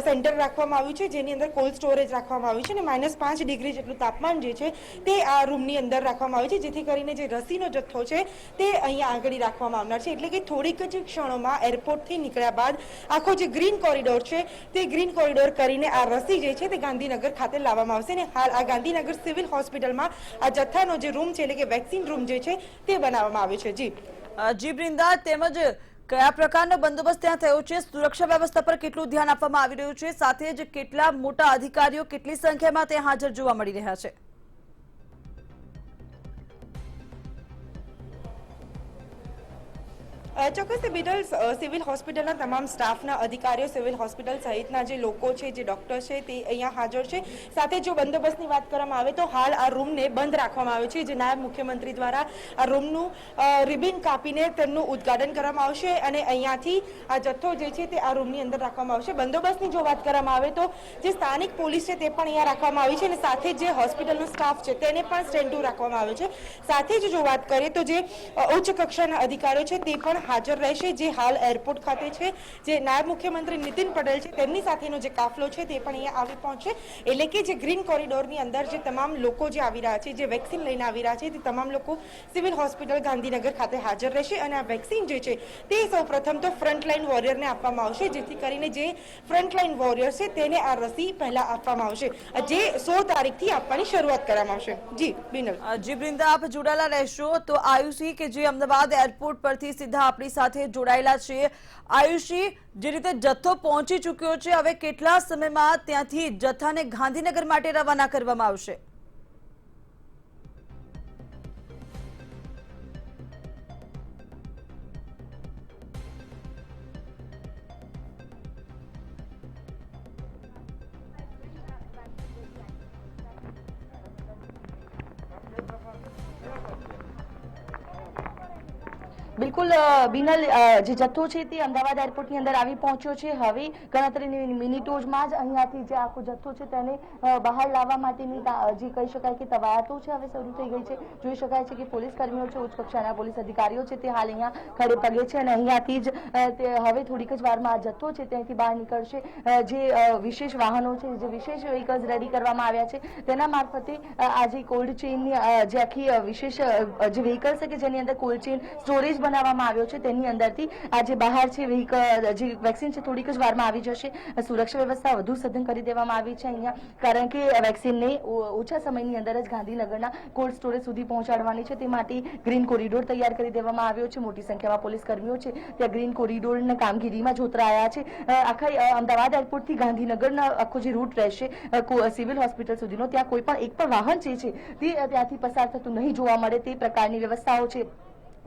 સેન્ટર રાખવામાં આવ્યું છે, જેની અંદર કોલ્ડ સ્ટોરેજ રાખવામાં આવ્યું છે અને -5 ડિગ્રી જેટલું તાપમાન જે છે તે આ રૂમની અંદર રાખવામાં આવ્યું છે, જેથી કરીને જે રસીનો જથ્થો છે તે અહીંયા આગળ રાખવામાં આવનાર છે. એટલે કે થોડીક જ ક્ષણોમાં એરપોર્ટથી નીકળ્યા બાદ આખો જે ગ્રીન કોરિડોર છે તે ગ્રીન કોરિડોર કરીને આ રસી જે છે તે ગાંધીનગર ખાતે લાવવામાં આવશે અને હાલ આ ગાંધીનગર સિવિલ હોસ્પિટલમાં આ જથ્થાનો જે રૂમ છે એટલે કે વેક્સિન રૂમ જે છે તે બનાવવામાં આવ્યો છે. જી બૃંદા, તેમજ કયા પ્રકારનો બંદોબસ્ત ત્યાં થયો છે, સુરક્ષા વ્યવસ્થા પર કેટલું ધ્યાન આપવામાં આવી રહ્યું છે, સાથે જ કેટલા મોટા અધિકારીઓ કેટલી સંખ્યામાં ત્યાં હાજર જોવા મળી રહ્યા છે? ચોક્કસ બિડલ, સિવિલ હોસ્પિટલના તમામ સ્ટાફના અધિકારીઓ, સિવિલ હોસ્પિટલ સહિતના જે લોકો છે, જે ડોક્ટર છે તે અહીંયા હાજર છે. સાથે જો બંદોબસ્તની વાત કરવામાં આવે તો હાલ આ રૂમને બંધ રાખવામાં આવ્યો છે, જે નાયબ મુખ્યમંત્રી દ્વારા આ રૂમનું રિબિન કાપીને તેમનું ઉદ્ઘાટન કરવામાં આવશે અને અહીંયાથી આ જથ્થો જે છે તે આ રૂમની અંદર રાખવામાં આવશે. બંદોબસ્તની જો વાત કરવામાં આવે તો જે સ્થાનિક પોલીસ છે તે પણ અહીંયા રાખવામાં આવી છે અને સાથે જે હોસ્પિટલનો સ્ટાફ છે તેને પણ સ્ટેન્ડ ટુ રાખવામાં આવે છે. સાથે જ જો વાત કરીએ તો જે ઉચ્ચ કક્ષાના અધિકારીઓ છે તે પણ હાજર રહેશે, જે હાલ એરપોર્ટ ખાતે છે. જે નાયબ મુખ્યમંત્રી નીતિન પટેલ છે તેમની સાથેનો જે કાફલો છે તે પણ અહીંયા આવી પહોંચશે. એટલે કે જે ગ્રીન કોરિડોરની અંદર જે તમામ લોકો જે આવી રહ્યા છે, જે વેક્સિન લઈને આવી રહ્યા છે, તે તમામ લોકો સિવિલ હોસ્પિટલ ગાંધીનગર ખાતે હાજર રહેશે અને આ વેક્સિન જે છે તે સૌપ્રથમ તો ફ્રન્ટલાઈન વોરિયરને આપવામાં આવશે, જેથી કરીને જે ફ્રન્ટલાઈન વોરિયર છે તેને આ રસી પહેલા આપવામાં આવશે, જે 16 તારીખથી આપવાની શરૂઆત કરવામાં આવશે. જી બિનલ. જી બૃંદા, આપ જોડાયેલા રહેશો. તો આયુષી કે જે અમદાવાદ એરપોર્ટ પરથી સીધા આપણી સાથે જોડાયેલા છે. આયુષી, જે રીતે જથ્થો પહોંચી ચૂક્યો છે, હવે કેટલા સમયમાં ત્યાંથી જથ્થાને ગાંધીનગર માટે રવાના કરવામાં આવશે? બિલકુલ બિનલ, જે જથ્થો છે તે અમદાવાદ એરપોર્ટની અંદર આવી પહોંચ્યો છે. હવે ગણતરીની મિનિટોમાં જ અહીંયાથી જે આખો જથ્થો છે તેને બહાર લાવવા માટેની જે કહી શકાય કે કવાયતો છે હવે શરૂ થઈ ગઈ છે. જોઈ શકાય છે કે પોલીસ કર્મીઓ છે, ઉચ્ચ કક્ષાના પોલીસ અધિકારીઓ છે તે હાલ અહીંયા ખડે પગે છે અને અહીંયાથી જ હવે થોડીક જ વારમાં આ જથ્થો છે ત્યાંથી બહાર નીકળશે. જે વિશેષ વાહનો છે, જે વિશેષ વ્હીકલ્સ રેડી કરવામાં આવ્યા છે, તેના મારફતે આ જે કોલ્ડ ચેઇનની જે આખી વિશેષ જે વ્હીકલ્સ છે કે જેની અંદર કોલ્ડ ચેઇન સ્ટોરેજ બનાવવામાં આવ્યો છે તેની અંદરથી આ જે બહાર છે વ્હીકલ જે વેક્સિન છે થોડીક જ વારમાં આવી જશે. સુરક્ષા વ્યવસ્થા વધુ સઘન કરી દેવામાં આવી છે અહીંયા, કારણ કે વેક્સિનને ઓછા સમયની અંદર જ ગાંધીનગરના કોલ્ડ સ્ટોરેજ સુધી પહોંચાડવાની છે. તે માટે ગ્રીન કોરિડોર તૈયાર કરી દેવામાં આવ્યો છે. મોટી સંખ્યામાં પોલીસ કર્મીઓ છે ત્યાં ગ્રીન કોરિડોરના કામગીરીમાં જોતરાયા છે. આખા અમદાવાદ એરપોર્ટથી ગાંધીનગરના આખો જે રૂટ રહેશે સિવિલ હોસ્પિટલ સુધીનો, ત્યાં કોઈ પણ એક પણ વાહન જે છે તે ત્યાંથી પસાર થતું નહીં જોવા મળે તે પ્રકારની વ્યવસ્થાઓ છે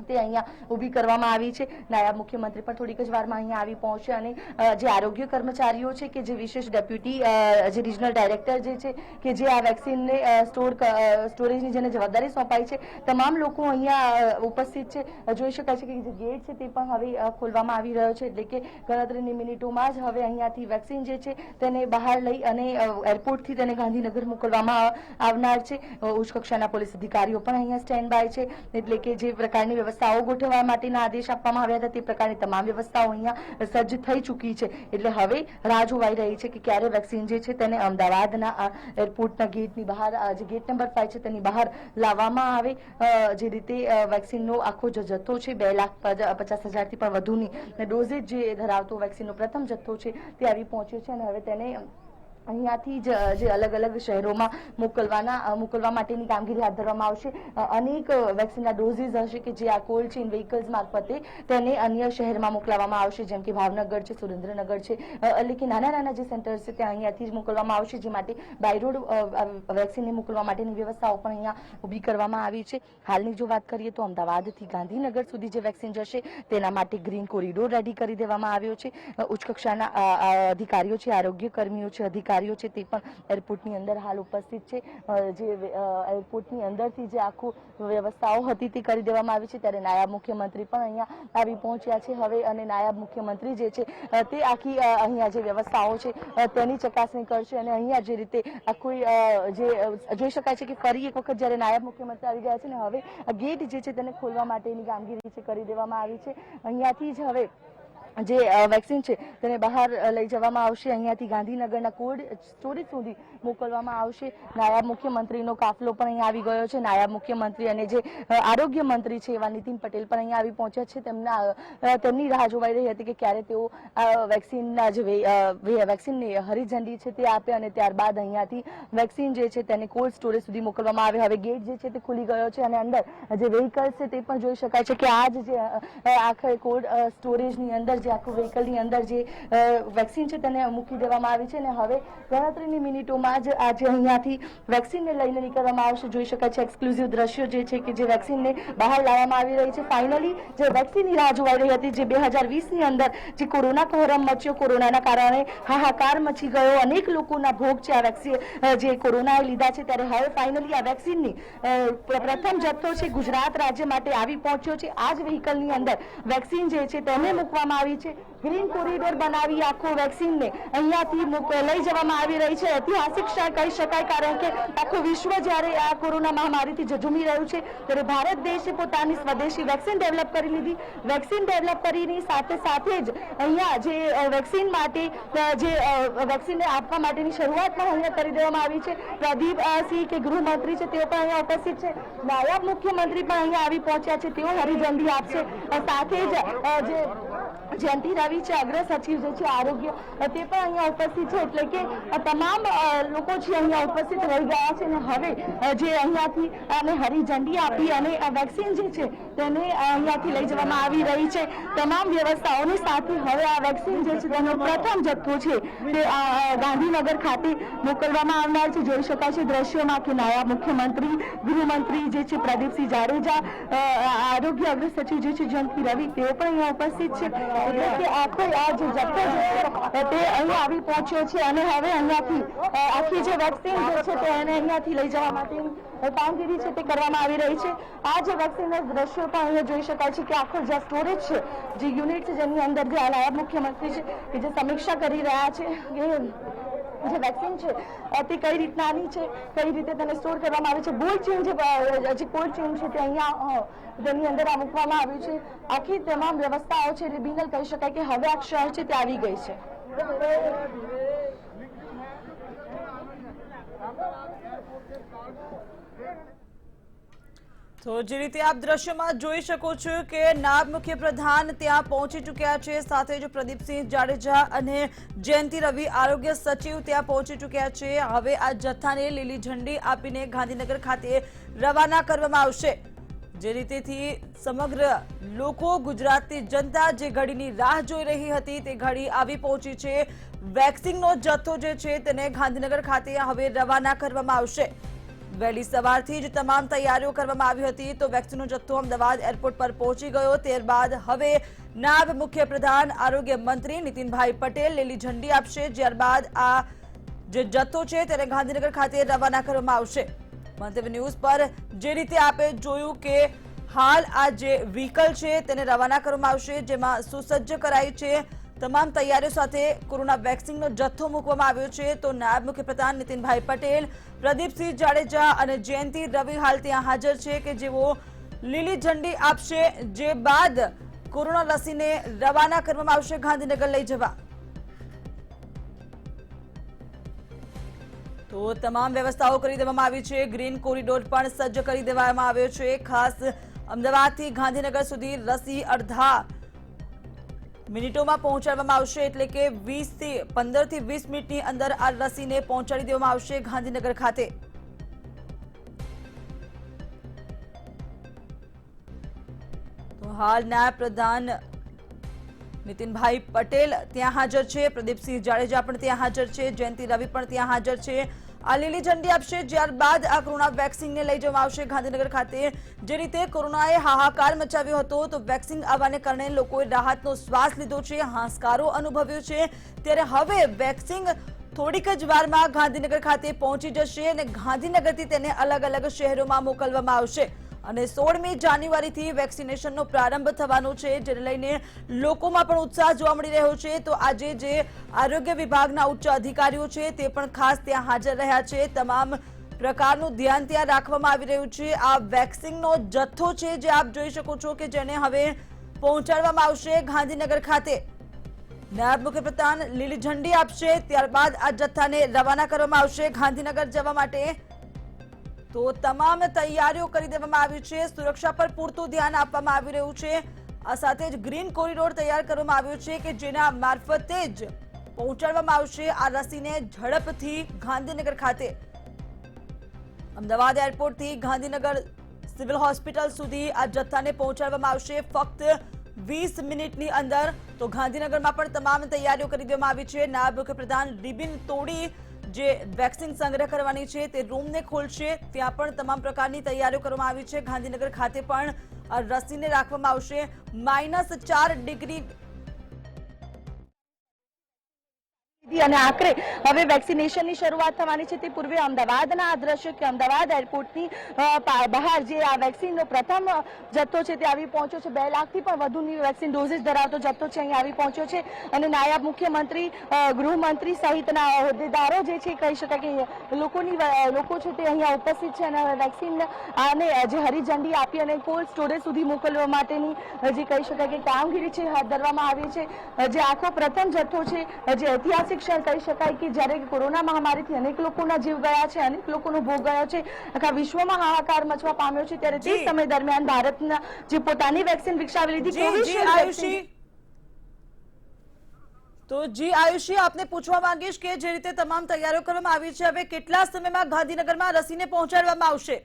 તે અહીંયા ઊભી કરવામાં આવી છે. નાયબ મુખ્યમંત્રી પણ થોડીક જ વારમાં અહીંયા આવી પહોંચશે અને જે આરોગ્ય કર્મચારીઓ છે કે જે વિશેષ ડેપ્યુટી જે રિજનલ ડાયરેક્ટર જે છે કે જે આ વેક્સિનને સ્ટોરેજની જેને જવાબદારી સોંપાઈ છે, તમામ લોકો અહીંયા ઉપસ્થિત છે. જોઈ શકાય છે કે જે ગેટ છે તે પણ હવે ખોલવામાં આવી રહ્યો છે, એટલે કે ગણતરીની મિનિટોમાં જ હવે અહીંયાથી વેક્સિન જે છે તેને બહાર લઈ અને એરપોર્ટથી તેને ગાંધીનગર મોકલવામાં આવનાર છે. ઉચ્ચ કક્ષાના પોલીસ અધિકારીઓ પણ અહીંયા સ્ટેન્ડ બાય છે, એટલે કે જે પ્રકારની વ્યવસ્થાઓ ગોઠવવા માટેના આદેશ આપવામાં આવ્યા હતા તે પ્રકારની તમામ વ્યવસ્થાઓ અહીંયા સજ્જ થઈ ચૂકી છે. એટલે હવે રાહ જોવાઈ રહી છે કે ક્યારે વેક્સિન જે છે તેને અમદાવાદના એરપોર્ટના ગેટની બહાર, જે ગેટ નંબર 5 છે તેની બહાર લાવવામાં આવે. જે રીતે વેક્સિનનો આખો જથ્થો છે 2,50,000થી પણ વધુની ડોઝેજ જે ધરાવતો વેક્સિનનો પ્રથમ જથ્થો છે તે આવી પહોંચ્યો છે અને હવે તેને અહીંયાથી જ જે અલગ અલગ શહેરોમાં મોકલવા માટેની કામગીરી હાથ ધરવામાં આવશે. અનેક વેક્સિનના ડોઝીસ હશે કે જે આ કોલ્ડ ચેઇન વ્હીકલ્સ મારફતે તેને અન્ય શહેરમાં મોકલવામાં આવશે, જેમ કે ભાવનગર છે, સુરેન્દ્રનગર છે, એટલે કે નાના નાના જે સેન્ટર્સ છે ત્યાં અહીંયાથી જ મોકલવામાં આવશે. જે માટે બાય રોડ વેક્સિનને મોકલવા માટેની વ્યવસ્થાઓ પણ અહીંયા ઊભી કરવામાં આવી છે. હાલની જો વાત કરીએ તો અમદાવાદથી ગાંધીનગર સુધી જે વેક્સિન જશે તેના માટે ગ્રીન કોરિડોર રેડી કરી દેવામાં આવ્યો છે. ઉચ્ચ કક્ષાના અધિકારીઓ છે, આરોગ્ય કર્મીઓ છે, અધિકારીઓ અધિકારીઓ છે તે પણ એરપોર્ટની અંદર હાલ ઉપસ્થિત છે. જે એરપોર્ટની અંદરથી જે આખું વ્યવસ્થાઓ હતી તે કરી દેવામાં આવી છે, ત્યારે નાયબ મુખ્યમંત્રી પણ અહીંયા આવી પહોંચ્યા છે હવે, અને નાયબ મુખ્યમંત્રી જે છે તે આખી અહીંયા જે વ્યવસ્થાઓ છે તેની ચકાસણી કરશે. અને અહીંયા જે રીતે આખું જે જોઈ શકાય છે કે ફરી એક વખત જ્યારે નાયબ મુખ્યમંત્રી આવી ગયા છે ને હવે ગેટ જે છે તેને ખોલવા માટેની કામગીરી છે કરી દેવામાં આવી છે. અહીંયાથી જ હવે જે વેક્સિન છે તેને બહાર લઈ જવામાં આવશે, અહીંયાથી ગાંધીનગરના કોલ્ડ સ્ટોરેજ સુધી મોકલવામાં આવશે. નાયબ મુખ્યમંત્રીનો કાફલો પણ અહીંયા આવી ગયો છે. નાયબ મુખ્યમંત્રી અને જે આરોગ્ય મંત્રી છે એવા નીતિન પટેલ પણ અહીંયા આવી પહોંચ્યા છે. તેમની રાહ જોવાઈ રહી હતી કે ક્યારે તેઓ વેક્સિનના જે વેક્સિનની હરી ઝંડી છે તે આપે અને ત્યારબાદ અહીંયાથી વેક્સિન જે છે તેને કોલ્ડ સ્ટોરેજ સુધી મોકલવામાં આવે. હવે ગેટ જે છે તે ખુલી ગયો છે અને અંદર જે વ્હીકલ છે તે પણ જોઈ શકાય છે કે આ જે આખા કોલ્ડ સ્ટોરેજની અંદર આખું વ્હીકલની અંદર જે વેક્સિન છે તેને મૂકી દેવામાં આવી છે અને હવે ગણતરીની મિનિટોમાં જ આજે અહીંયાથી વેક્સિનને લઈને નીકળવામાં આવશે. જોઈ શકાય છે એક્સક્લુઝિવ દ્રશ્યો જે છે કે જે વેક્સિનને બહાર લાવવામાં આવી રહી છે. ફાઇનલી જે વેક્સિનની રાહ જોવાઈ રહી હતી, જે 2020ની અંદર જે કોરોના કોહરમ મચ્યો, કોરોનાના કારણે હાહાકાર મચી ગયો, અનેક લોકોના ભોગ છે આ વેક્સિન જે કોરોનાએ લીધા છે, ત્યારે હવે ફાઇનલી આ વેક્સિનની પ્રથમ જથ્થો છે ગુજરાત રાજ્ય માટે આવી પહોંચ્યો છે. આ જ વ્હીકલની અંદર વેક્સિન જે છે તેને મૂકવામાં આવી છે. ગ્રીન કોરિડોર બનાવી આખો વેક્સિનને અહીંયાથી લઈ જવામાં આવી રહી છે. ઐતિહાસિક કહી શકાય, કારણ કે આખું વિશ્વ જ્યારે આ કોરોના મહામારીથી ઝઝૂમી રહ્યું છે ત્યારે ભારત દેશે પોતાની સ્વદેશી વેક્સિન ડેવલપ કરી લીધી. વેક્સિન ડેવલપ કરીને સાથે સાથે જ અહીંયા જે વેક્સિન માટે જે વેક્સિનને આપવા માટેની શરૂઆત પણ અહીંયા કરી દેવામાં આવી છે. પ્રદીપસિંહ કે ગૃહમંત્રી છે તેઓ પણ અહીંયા ઉપસ્થિત છે. નાયબ મુખ્યમંત્રી પણ અહીંયા આવી પહોંચ્યા છે, તેઓ હરીઝંડી આપશે. સાથે જ જે જયંતિ રવિ છે અગ્ર સચિવ જે છે આરોગ્ય તે પણ અહીંયા ઉપસ્થિત છે, એટલે કે તમામ લોકો છે અહીંયા ઉપસ્થિત રહી ગયા છે. અને હવે જે અહીંયાથી અને હરી ઝંડી આપી અને વેક્સિન જે છે તેને અહીંયાથી લઈ જવામાં આવી રહી છે. તમામ વ્યવસ્થાઓની સાથે હવે આ વેક્સિન જે છે તેનો પ્રથમ જથ્થો છે તે ગાંધીનગર ખાતે મોકલવામાં આવનાર છે. જોઈ શકાય છે દ્રશ્યોમાં કે નાયબ મુખ્યમંત્રી, ગૃહમંત્રી જે છે પ્રદીપસિંહ જાડેજા, આરોગ્ય અગ્ર સચિવ જે છે જયંતિ રવિ તેઓ પણ અહીંયા ઉપસ્થિત છે. એટલે કે આખો આ જે જથ્થો છે તે અહીંયા આવી પહોંચ્યો છે અને હવે અહીંયાથી આખી જે વેક્સિન જે છે તેને અહીંયાથી લઈ જવા માટેની કામગીરી છે તે કરવામાં આવી રહી છે. આ જે વેક્સિનના દ્રશ્યો પણ અહીંયા જોઈ શકાય છે કે આખો જે સ્ટોરેજ છે, જે યુનિટ છે જેની અંદર જે નાયબ મુખ્યમંત્રી છે કે જે સમીક્ષા કરી રહ્યા છે કે જે વેક્સિન છે તે કઈ રીતનાની છે, કઈ રીતે તેને સ્ટોર કરવામાં આવે છે. કોલ્ડ ચેન જે કોલ્ડ ચેન છે તે અહીંયા તેની અંદર આ મૂકવામાં આવ્યું છે. આખી તમામ વ્યવસ્થાઓ છે રિબિનલ કહી શકાય કે હવે આ ક્ષણ છે તે આવી ગઈ છે. તો જે રીતે આપ દ્રશ્યમાં જોઈ શકો છો કે નાયબ મુખ્યપ્રધાન ત્યાં પહોંચી ચૂક્યા છે, સાથે જ પ્રદીપસિંહ જાડેજા અને જયંતિ રવિ આરોગ્ય સચિવ ત્યાં પહોંચી ચૂક્યા છે. હવે આ જથ્થાને લીલી ઝંડી આપીને ગાંધીનગર ખાતે રવાના કરવામાં આવશે. જે રીતેથી સમગ્ર લોકો, ગુજરાતની જનતા જે ઘડીની રાહ જોઈ રહી હતી તે ઘડી આવી પહોંચી છે. વેક્સિનનો જથ્થો જે છે તેને ગાંધીનગર ખાતે હવે રવાના કરવામાં આવશે. વહેલી સવારથી જ તમામ તૈયારીઓ કરવામાં આવી હતી. તો વેક્સિનનો જથ્થો અમદાવાદ એરપોર્ટ પર પહોંચી ગયો. ત્યારબાદ હવે નાયબ મુખ્યપ્રધાન આરોગ્ય મંત્રી નીતિનભાઈ પટેલ લીલી ઝંડી આપશે. ત્યારબાદ આ જે જથ્થો છે તેને ગાંધીનગર ખાતે રવાના કરવામાં આવશે. મંતવ્ય ન્યૂઝ પર જે રીતે આપે જોયું કે હાલ આ જે વ્હીકલ છે તેને રવાના કરવામાં આવશે, જેમાં સુસજ્જ કરાઈ છે. તમામ તૈયારીઓ સાથે કોરોના વેક્સિનનો જથ્થો મૂકવામાં આવ્યો છે. તો નાયબ મુખ્યપ્રધાન નીતિનભાઈ પટેલ, પ્રદીપસિંહ જાડેજા અને જયંતિ રવિ હાલ ત્યાં હાજર છે કે જેઓ લીલી ઝંડી આપશે, જે બાદ કોરોના રસીને રવાના કરવામાં આવશે ગાંધીનગર લઈ જવા. તો તમામ વ્યવસ્થાઓ કરી દેવામાં આવી છે. ગ્રીન કોરિડોર પણ સજ્જ કરી દેવામાં આવ્યો છે. ખાસ અમદાવાદથી ગાંધીનગર સુધી રસી અડધા મિનિટોમાં પહોંચાડવામાં આવશે, એટલે કે 15 થી 20 મિનિટની અંદર આ રસીને પહોંચાડી દેવામાં આવશે ગાંધીનગર ખાતે. તો હાલ નાયબ પ્રધાન નીતિનભાઈ પટેલ ત્યાં હાજર છે, પ્રદીપસિંહ જાડેજા પણ ત્યાં હાજર છે, જયંતિ રવિ પણ ત્યાં હાજર છે. આ લીલી ઝંડી આપશે, ત્યારબાદ આ કોરોના વેક્સિનને લઈ જવામાં આવશે ગાંધીનગર ખાતે. જે રીતે કોરોનાએ હાહાકાર મચાવ્યો હતો તો વેક્સિન આવવાને કારણે લોકોએ રાહતનો શ્વાસ લીધો છે, હાશકારો અનુભવ્યો છે. ત્યારે હવે વેક્સિન થોડીક જ વારમાં ગાંધીનગર ખાતે પહોંચી જશે અને ગાંધીનગરથી તેને અલગ અલગ શહેરોમાં મોકલવામાં આવશે અને 16મી જાન્યુઆરીથી વેક્સિનેશનનો પ્રારંભ થવાનો છે, જેને લઈને લોકોમાં પણ ઉત્સાહ જોવા મળી રહ્યો છે। તો આજે જે આરોગ્ય વિભાગના ઉચ્ચ અધિકારીઓ છે તે પણ ખાસ ત્યાં હાજર રહ્યા છે। તમામ પ્રકારનું ધ્યાન ત્યાં રાખવામાં આવી રહ્યું છે। આ વેક્સિનનો જથ્થો છે જે આપ જોઈ શકો છો કે જેને હવે પહોંચાડવામાં આવશે ગાંધીનગર ખાતે। નાયબ મુખ્યપ્રધાન લીલી ઝંડી આપશે, ત્યારબાદ આ જથ્થાને રવાના કરવામાં આવશે ગાંધીનગર જવા માટે। તો તમામ તૈયારીઓ કરી દેવામાં આવી છે, સુરક્ષા પર પૂરતું ધ્યાન આપવામાં આવી રહ્યું છે। આ સાથે જ ગ્રીન કોરિડોર તૈયાર કરવામાં આવ્યો છે કે જેના મારફતે જ પહોંચાડવામાં આવશે આ રસીને ઝડપથી ગાંધીનગર ખાતે। અમદાવાદ એરપોર્ટથી ગાંધીનગર સિવિલ હોસ્પિટલ સુધી આ જથ્થાને પહોંચાડવામાં આવશે ફક્ત 20 મિનિટની અંદર। તો ગાંધીનગરમાં પણ તમામ તૈયારીઓ કરી દેવામાં આવી છે। નાયબ મુખ્યપ્રધાન રિબિન તોડી જે વેક્સિન સંગ્રહ કરવાની છે તે રૂમને ખોલશે, ત્યાં પણ તમામ પ્રકારની તૈયારીઓ કરવામાં આવી છે। ગાંધીનગર ખાતે પણ આ રસીને રાખવામાં આવશે -4 ડિગ્રી અને આખરે હવે વેક્સિનેશનની શરૂઆત થવાની છે। તે પૂર્વે અમદાવાદના આ દ્રશ્ય કે અમદાવાદ એરપોર્ટની બહાર જે આ વેક્સિનનો પ્રથમ જથ્થો છે તે આવી પહોંચ્યો છે। 2 લાખથી પણ વધુની વેક્સિન ડોઝીસ ધરાવતો જથ્થો છે અહીં આવી પહોંચ્યો છે અને નાયબ મુખ્યમંત્રી, ગૃહમંત્રી સહિતના હોદ્દેદારો જે છે કહી શકાય કે લોકો છે તે અહીંયા ઉપસ્થિત છે અને વેક્સિન આને જે હરી ઝંડી આપી અને કોલ્ડ સ્ટોરેજ સુધી મોકલવા માટેની જે કહી શકાય કે કામગીરી છે હાથ ધરવામાં આવી છે। જે આખો પ્રથમ જથ્થો છે જે ઐતિહાસિક કહી શકાય કે જ્યારે કોરોના મહામારીથી અનેક લોકોના જીવ ગયા છે, અનેક લોકોનો ભોગ ગયો છે, આખા વિશ્વમાં હાહાકાર મચવા પામ્યો છે, ત્યારે તે સમય દરમિયાન ભારતના જે પોતાની વેક્સિન વિકસાવી લીધી આયુષી। તો જી આયુષી, આપને પૂછવા માંગીશ કે જે રીતે તમામ તૈયારીઓ કરવામાં આવી છે, હવે કેટલા સમયમાં ગાંધીનગરમાં રસીને પહોંચાડવામાં આવશે?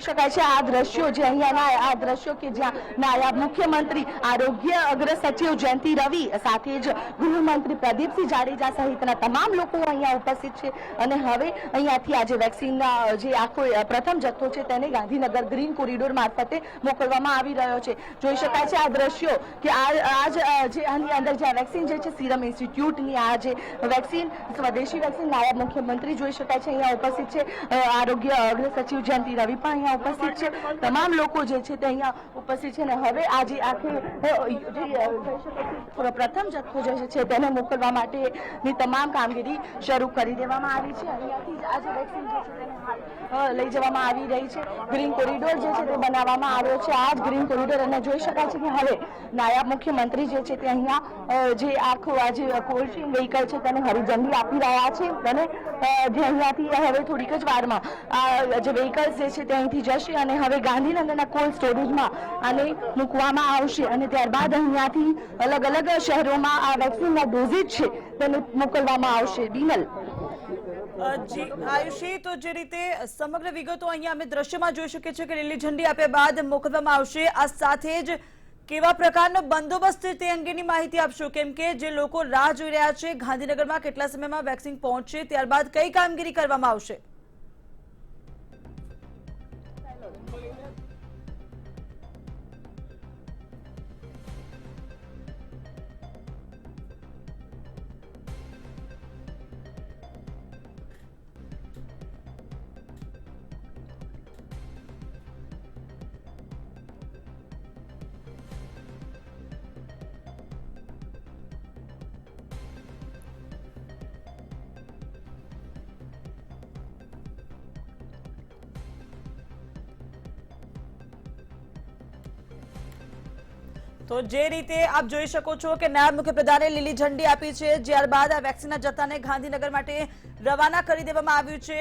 શકાય છે આ દ્રશ્યો જે અહીંયાના આ દ્રશ્યો કે જ્યાં નાયબ મુખ્યમંત્રી, આરોગ્ય અગ્ર સચિવ જયંતિ રવિ, સાથે જ ગૃહમંત્રી પ્રદીપસિંહ જાડેજા સહિતના તમામ લોકો અહીંયા ઉપસ્થિત છે અને હવે અહીંયાથી આજે વેક્સિનના જે આખો પ્રથમ જથ્થો છે તેને ગાંધીનગર ગ્રીન કોરિડોર મારફતે મોકલવામાં આવી રહ્યો છે। જોઈ શકાય છે આ દ્રશ્યો કે આજ જે આની અંદર જે વેક્સિન જે છે સીરમ ઇન્સ્ટિટ્યૂટની આ જે વેક્સિન સ્વદેશી વેક્સિન નાયબ મુખ્યમંત્રી જોઈ શકાય છે અહીંયા ઉપસ્થિત છે, આરોગ્ય અગ્ર સચિવ જયંતિ રવિ પણ અહીંયા ઉપસ્થિત છે, તમામ લોકો જે છે તે અહીંયા ઉપસ્થિત છે અને હવે આજે આખી પ્રથમ જથ્થો જે છે તેને મોકલવા માટેની તમામ કામગીરી શરૂ કરી દેવામાં આવી છે। અહીંયાથી જ આજે વેક્સિન જે છે તેને લઈ જવામાં આવી રહી છે। ગ્રીન કોરિડોર જે છે તે બનાવવામાં આવ્યો છે, આ જ ગ્રીન કોરિડોર અને જોઈ શકાય છે કે હવે નાયબ મુખ્યમંત્રી જે છે તે અહીંયા જે આખું આ જે કોલ્ડ ચેન વ્હીકલ છે તેને હરી ઝંડી આપી રહ્યા છે અને જે અહીંયાથી હવે થોડીક જ વારમાં આ જે વ્હીકલ્સ જે છે તે અહીંથી જશે અને હવે ગાંધીનગરના કોલ્ડ સ્ટોરેજમાં આને મૂકવામાં આવશે અને ત્યારબાદ અહીંયાથી અલગ અલગ શહેરોમાં આ વેક્સિનના ડોઝેજ છે તેને મોકલવામાં આવશે। બીનલ જી આયુષી, તો જે રીતે સમગ્ર વિગતો અહીંયા અમે દ્રશ્યમાં જોઈ શકીએ છીએ કે લીલી ઝંડી આપ્યા બાદ મોકલવામાં આવશે। આ સાથે જ કેવા પ્રકારનો બંદોબસ્ત તે અંગેની માહિતી આપશો, કેમ કે જે લોકો રાહ જોઈ રહ્યા છે ગાંધીનગરમાં કેટલા સમયમાં વેક્સિન પહોંચશે, ત્યારબાદ કઈ કામગીરી કરવામાં આવશે? તો જે રીતે આપ જોઈ શકો છો કે નાયબ મુખ્યપ્રધાને લીલી ઝંડી આપી છે, ત્યારબાદ આ વેક્સિનના જથ્થાને ગાંધીનગર માટે રવાના કરી દેવામાં આવ્યું છે।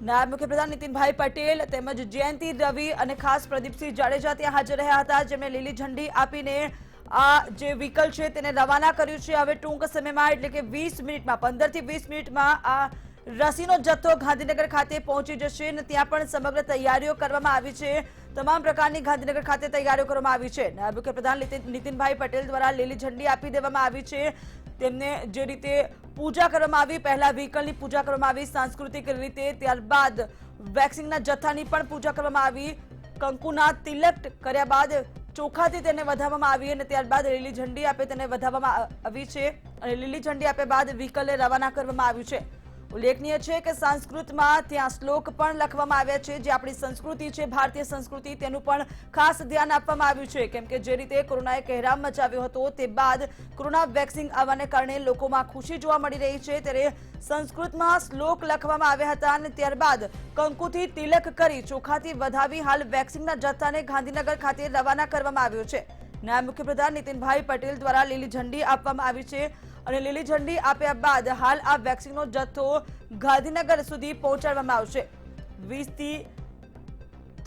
નાયબ મુખ્યપ્રધાન નીતિનભાઈ પટેલ તેમજ જયંતિ રવિ અને ખાસ પ્રદીપસિંહ જાડેજા ત્યાં હાજર રહ્યા હતા, જેમણે લીલી ઝંડી આપીને આ જે વ્હીકલ છે તેને રવાના કર્યું છે। હવે ટૂંક સમયમાં એટલે કે 20 મિનિટમાં 15 થી 20 મિનિટમાં આ રસીનો જથ્થો ગાંધીનગર ખાતે પહોંચી જશે અને ત્યાં પણ સમગ્ર તૈયારીઓ કરવામાં આવી છે। તમામ પ્રકારની ગાંધીનગર ખાતે તૈયારીઓ કરવામાં આવી છે। નાયબ મુખ્યપ્રધાન નીતિનભાઈ પટેલ દ્વારા લીલી ઝંડી આપી દેવામાં આવી છે। તેમને જે રીતે પૂજા કરવામાં આવી, પહેલા વ્હીકલની પૂજા કરવામાં આવી સાંસ્કૃતિક રીતે, ત્યારબાદ વેક્સિનના જથ્થાની પણ પૂજા કરવામાં આવી, કંકુના તિલક કર્યા બાદ ચોખાથી તેને વધાવવામાં આવી અને ત્યારબાદ લીલી ઝંડી આપે તેને વધાવવામાં આવી છે અને લીલી ઝંડી આપ્યા બાદ વ્હીકલને રવાના કરવામાં આવ્યું છે। ઉલ્લેખનીય છે કે સંસ્કૃતમાં ત્યાં શ્લોક પણ લખવામાં આવ્યા છે, જે આપણી સંસ્કૃતિ છે, ભારતીય સંસ્કૃતિ, તેનું પણ ખાસ ધ્યાન આપવામાં આવ્યું છે। કેમ કે જે રીતે કોરોનાએ કહેરામ મચાવ્યો હતો તે બાદ કોરોના વેક્સિન આવવાને કારણે લોકોમાં ખુશી જોવા મળી રહી છે, ત્યારે સંસ્કૃતમાં શ્લોક લખવામાં આવ્યા હતા અને ત્યારબાદ કંકુથી તિલક કરી ચોખાથી વધાવી હાલ વેક્સિનના જથ્થાને ગાંધીનગર ખાતે રવાના કરવામાં આવ્યો છે। નાયબ મુખ્યપ્રધાન નીતિનભાઈ પટેલ દ્વારા લીલી ઝંડી આપવામાં આવી છે અને લીલી ઝંડી આપ્યા બાદ હાલ આ વેક્સિનનો જથ્થો ગાંધીનગર સુધી પહોંચાડવામાં આવશે। 20 થી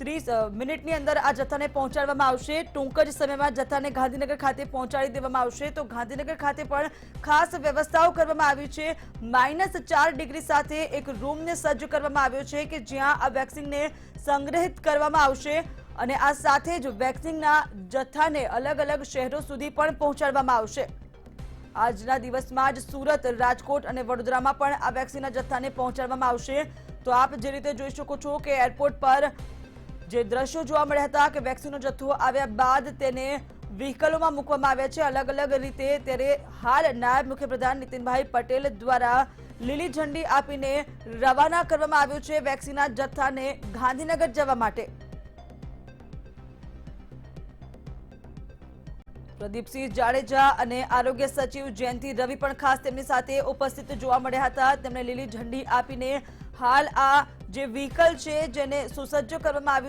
30 મિનિટની અંદર આ જથ્થાને પહોંચાડવામાં આવશે। ટૂંક જ સમયમાં જથ્થાને ગાંધીનગર ખાતે પહોંચાડી દેવામાં આવશે। તો ગાંધીનગર ખાતે પણ ખાસ વ્યવસ્થાઓ કરવામાં આવી છે। -4 ડિગ્રી સાથે એક રૂમને સજ્જ કરવામાં આવ્યો છે કે જ્યાં આ વેક્સિનને સંગ્રહિત કરવામાં આવશે અને આ સાથે જ વેક્સિનના જથ્થાને અલગ અલગ શહેરો સુધી પણ પહોંચાડવામાં આવશે। આજના દિવસમાં જ સુરત, રાજકોટ અને વડોદરામાં પણ આ વેક્સિનના જથ્થાને પહોંચાડવામાં આવશે। તો આપ જે રીતે જોઈ શકો છો કે એરપોર્ટ પર જે દ્રશ્યો જોવા મળ્યા હતા કે વેક્સિનનો જથ્થો આવ્યા બાદ તેને વ્હીકલોમાં મૂકવામાં આવ્યા છે અલગ અલગ રીતે, ત્યારે હાલ નાયબ મુખ્યપ્રધાન નીતિનભાઈ પટેલ દ્વારા લીલી ઝંડી આપીને રવાના કરવામાં આવ્યો છે વેક્સિનના જથ્થાને ગાંધીનગર જવા માટે। પ્રદીપસિંહ જાડેજા અને આરોગ્ય સચિવ જયંતિ રવિ પણ ખાસ તેમની સાથે ઉપસ્થિત જોવા મળ્યા હતા। તેમણે લીલી ઝંડી આપીને હાલ આ જે વ્હીકલ છે જેને સુસજ્જ કરવામાં આવ્યું